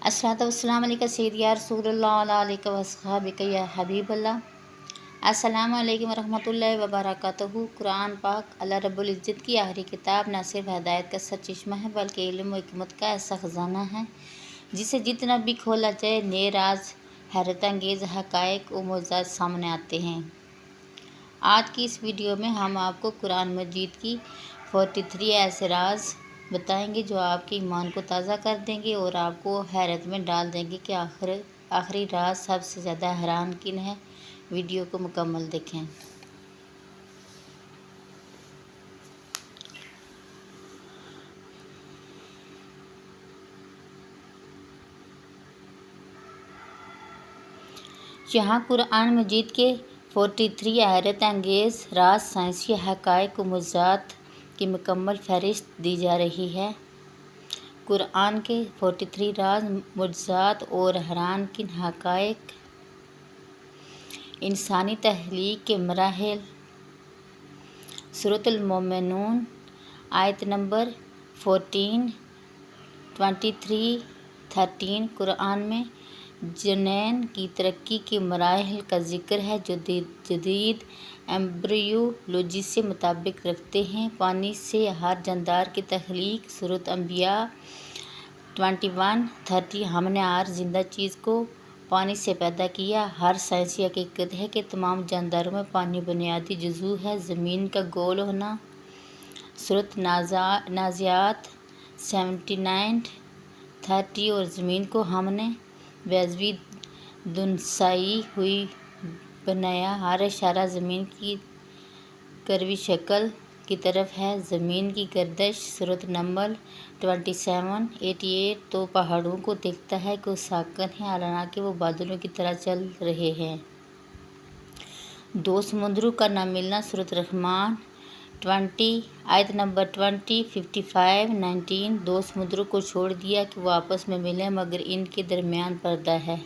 अस्सलातु वस्सलाम अलैका सय्यिदी रसूलुल्लाह अलैका वस्हाबिका या हबीबल्लाह। अस्सलामु अलैकुम वरहमतुल्लाहि वबरकातुहू। कुरान पाक अल्लाह रब्बुल इज़्ज़त की आखिरी किताब न सिर्फ हदायत का सरचश्मा है बल्कि इल्म व हिकमत का ऐसा ख़जाना है जिसे जितना भी खोला जाए नए राज, हैरत अंगेज़ हक़ाइक़ व मौज़ज़ात सामने आते हैं। आज की इस वीडियो में हम आपको कुरान मजीद की 43 ऐसे राज बताएंगे जो आपके ईमान को ताज़ा कर देंगे और आपको हैरत में डाल देंगे कि आखिरी राज सबसे ज़्यादा हैरान किन है। वीडियो को मुकम्मल देखें। यहाँ कुरान मजीद के 43 हैरत अंगेज़ राज, साइंसी हक़ाइक़ व मुअज़्ज़ात की मुकम्मल फहरिस्त दी जा रही है। कुरान के 43 राज, मुअज़्ज़ात और हैरान किन हक़ाइक़, इंसानी तख्लीक के मराहिल। सूरतुल मोमिनून आयत नंबर 14, 23, 13 कुरान में जनैन की तरक्की के मराहिल का ज़िक्र है जो जदीद एम्ब्रियोलॉजी से मुताबिक रखते हैं। पानी से हर जानदार की तख्लीक। सूरत अंबिया 21:30 हमने हर जिंदा चीज़ को पानी से पैदा किया। हर साइंसी हकीकत है कि तमाम जानदारों में पानी बुनियादी जुज़ू है। ज़मीन का गोल होना। सूरत नाज़ियात 79:30 और ज़मीन को हमने वाज़वी धुंसाई हुई बनाया। हर इशारा ज़मीन की करवी शक्ल की तरफ है। ज़मीन की गर्दश। सूरत नमल 27:88 तो पहाड़ों को देखता है कि वो साकन हैं, हालांकि वो बादलों की तरह चल रहे हैं। दो समुद्रों का न मिलना। सूरत रहमान 20 आयत नंबर 20, 55, 19 दो समुद्रों को छोड़ दिया कि वो आपस में मिलें मगर इनके दरमियान पर्दा है।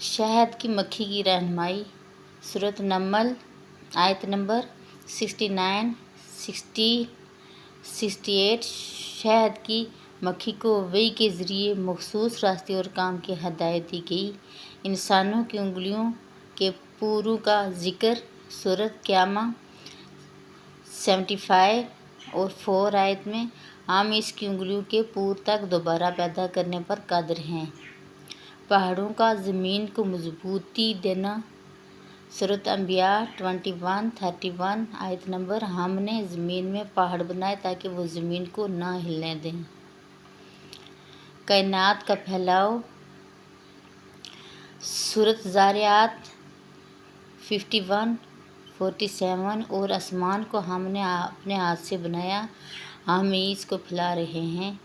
शहद की मक्खी की रहनुमाई। सूरत नमल आयत नंबर 69, 60, 68 शहद की मक्खी को वही के ज़रिए मखसूस रास्ते और काम की हदायत दी गई। इंसानों की उंगलियों के पूरों का ज़िक्र। सूरत क़यामा 75 और 4 आयत में हम इसकी उंगलियों के पूर तक दोबारा पैदा करने पर कादिर हैं। पहाड़ों का ज़मीन को मजबूती देना। सूरत अंबिया 21:31 आयत नंबर हमने ज़मीन में पहाड़ बनाए ताकि वो ज़मीन को ना हिलने दें। कायनात का फैलाव। सूरत ज़ारियात 51, 47 और आसमान को हमने अपने हाथ से बनाया, हम इसको फैला रहे हैं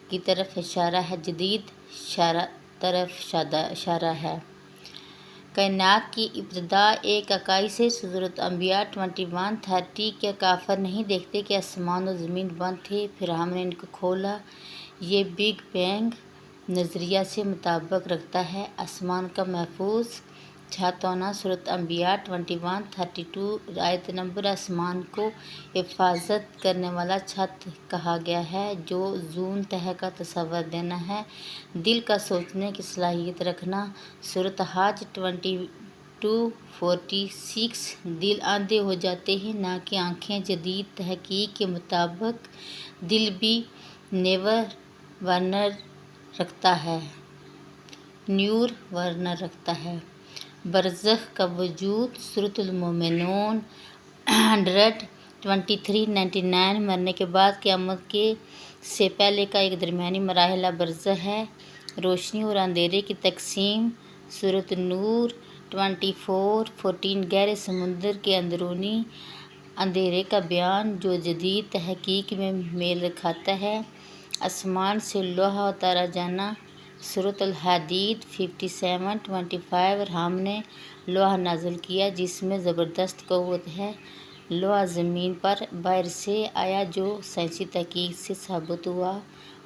की तरफ इशारा है। जदीद तरफ इशारा है। कायनात की इब्तिदा एक इकाई से। सूरत अंबिया 21:30 क्या काफिर नहीं देखते कि आसमान और ज़मीन बंद थे, फिर हमने इनको खोला। ये बिग बैंग नज़रिया से मुताबिक रखता है। आसमान का महफूज छत होना। सूरत अंबिया 21:32 आयत नंबर आसमान को हिफाजत करने वाला छत कहा गया है जो जून तह का तस्वर देना है, दिल का सोचने की सलाहियत रखना। सूरत हज 22:46 दिल आंधे हो जाते हैं ना कि आँखें। जदीद तहकीक के मुताबिक दिल भी न्यूर वर्नर रखता है। बरज़ख का वजूद। सूरतुल मोमिनून 123:99 मरने के बाद क़यामत के से पहले का एक दरमियानी मराहिला बरज़ख है। रोशनी और अंधेरे की तकसीम। सूरत नूर 24:14 गहरे समुद्र के अंदरूनी अंधेरे का बयान जो जदीद तहकीक में मेल खाता है। आसमान से लोहा उतारा जाना। सूरत अल हदीद 57:25 और हमने लोहा नाज़िल किया जिसमें ज़बरदस्त क़ुव्वत है। लोहा ज़मीन पर बाहर से आया जो साइंसी तहकीक से साबित हुआ।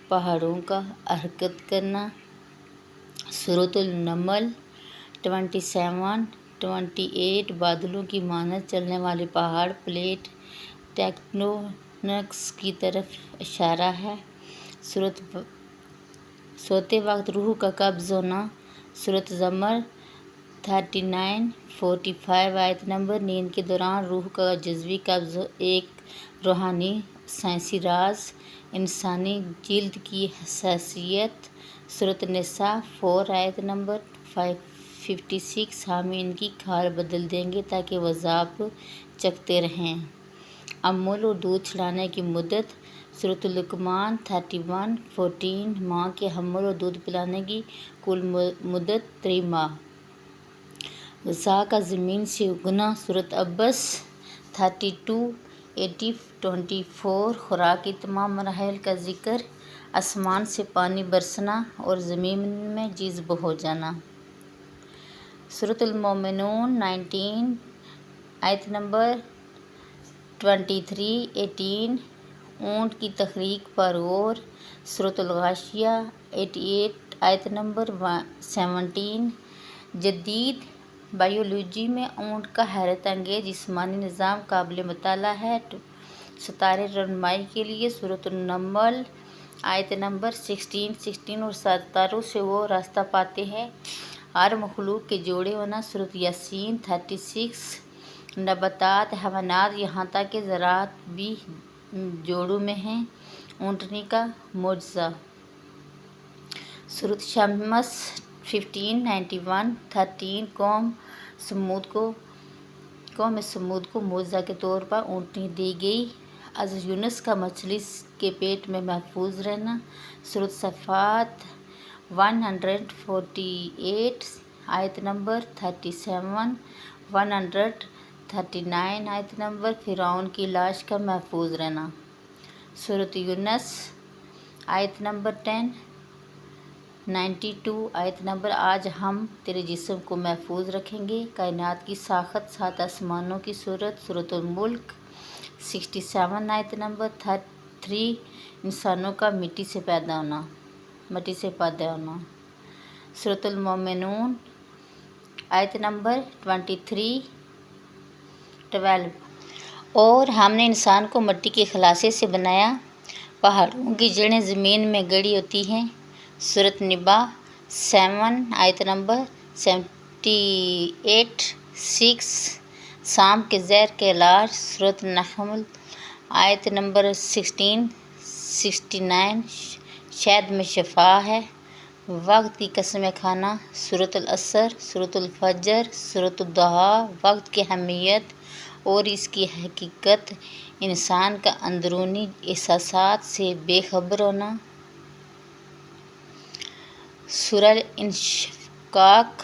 पहाड़ों का हरकत करना। सूरत अल नमल 27-28 बादलों की मानद चलने वाले पहाड़ प्लेट टेक्टोनिक्स की तरफ इशारा है। सोते वक्त रूह का कब्ज़ होना, सूरत ज़मर 39:45 आयत नंबर। नींद के दौरान रूह का जज़्वी कब्ज़ एक रूहानी साइंसी राज, इंसानी जिल्द की हसासियत। सूरत निसा 4 आयत नंबर 56। हम इनकी खाल बदल देंगे ताकि वज़ाब चखते रहें। अम्मुल और दूध छुड़ाने की मुद्दत, सूरत लुक़मान 31:14। माँ के हम्मुल और दूध पिलाने की कुल मुद्दत 3 माह। ग़िज़ा का ज़मीन से उगना, सूरत अब्बस 32:80-24। खुराक की तमाम मराहिल का ज़िक्र, आसमान से पानी बरसना और ज़मीन में जिज़्ब हो जाना। सूरत अल-मोमिनून 19 आयत नंबर 23-18। ऊँट की तख़लीक़ पर गौर, सूरत अल-गाशिया 88 आयत नंबर 17। जदीद बायोलॉजी में ऊँट का हैरत अंगेज़ जिस्मानी निज़ाम काबिल मुताला है। सितारे रहनुमाई के लिए, सूरत अन-नम्ल आयत नंबर 16 और सितारों से वो रास्ता पाते हैं। हर मखलूक के जोड़े होना, सूरत यासीन 36। नबातात, हैवानात, यहाँ तक कि ज़रात भी जोड़ों में हैं। ऊँटनी का मोजज़ा, सूरत शम्स 15:91। 13 कौम समूद को मोजज़ा के तौर पर ऊँटनी दी गई। हज़रत यूनुस का मछली के पेट में महफूज रहना, सूरत सफ़ात 148 आयत नंबर 37। 139 आयत नंबर। फ़िरौन की लाश का महफूज रहना, सूरत यूनुस आयत नंबर 10। 92 आयत नंबर। आज हम तेरे जिस्म को महफूज रखेंगे। कायनात की साख़त 7 आसमानों की सूरत, सूरत अल-मुल्क 67 आयत नंबर 3। इंसानों का मिट्टी से पैदा होना, सूरत अल-मोमिनून आयत नंबर 12। और हमने इंसान को मिट्टी के खलासे से बनाया, पहाड़ों की जड़ें ज़मीन में गड़ी होती हैं, सूरत निबा 7 आयत नंबर 78-6। शाम के ज़हर का इलाज, सूरत नहल आयत नंबर 16-69। शहद में शफा है। वक्त की कसम खाना, सूरत अल-असर, सूरत अल-फजर, सूरत अद-दुहा। वक्त की अहमियत और इसकी हकीकत, इंसान का अंदरूनी एहसासात से बेखबर होना, सूरह इंशिकाक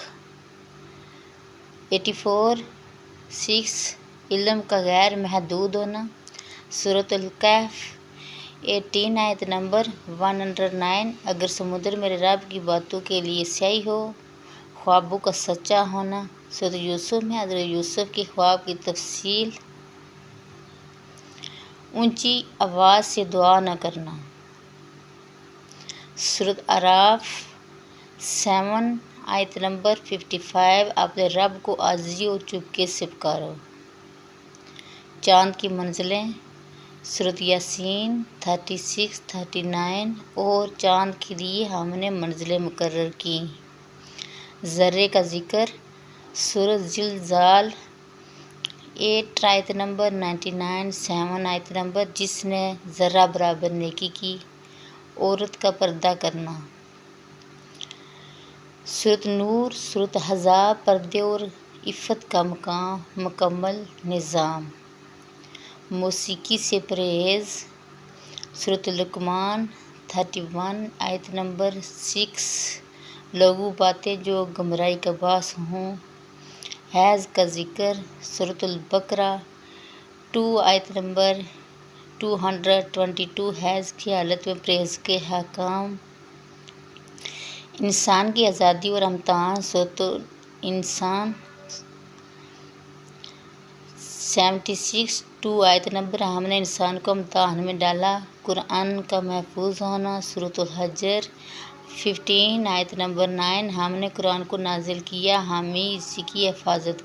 84-6। इल्म का गैर महदूद होना, सूरत अल-कहफ 18 आयत नंबर 109। अगर समुद्र मेरे रब की बातों के लिए स्याही हो, ख्वाबों का सच्चा होना, सूरत यूसुफ में हज़रत यूसुफ के ख्वाब की तफसील। ऊंची आवाज़ से दुआ न करना, सूरत आराफ 7 आयत नंबर 55। अपने रब को आजिज़ी और चुपके से पुकारो। चाँद की मंजिलें, सूरत यासीन 36-39। और चाँद के लिए हमने मंजिलें मुकर्रर की। ज़र्रे का ज़िक्र, सूरत ज़िलज़ाल 8 आयत नंबर 99। 7 आयत नंबर। जिसने ज़र्रा बराबर नेकी की, औरत का पर्दा करना, सूरत नूर। सूरत हज़ाब, पर्दे और इफ़्फ़त का मुकम्मल निज़ाम, मौसीकी से परहेज़, सूरत लुक़मान 31 आयत नंबर 6। लघु बातें जो गुमराही का बास हों, हैज़ का ज़िक्र, सूरत अल-बकरा 2 आयत नंबर 222। हैज़ की हालत में परहेज़ के हकाम, इंसान की आज़ादी और इम्तिहान, सूरत इंसान 76-2 आयत नंबर। हमने इंसान को इम्तिहान में डाला, कुरान का महफूज होना, सूरत अल-हजर 15 आयत नंबर 9। हमने कुरान को नाजिल किया, हम ही इसी की हिफाजत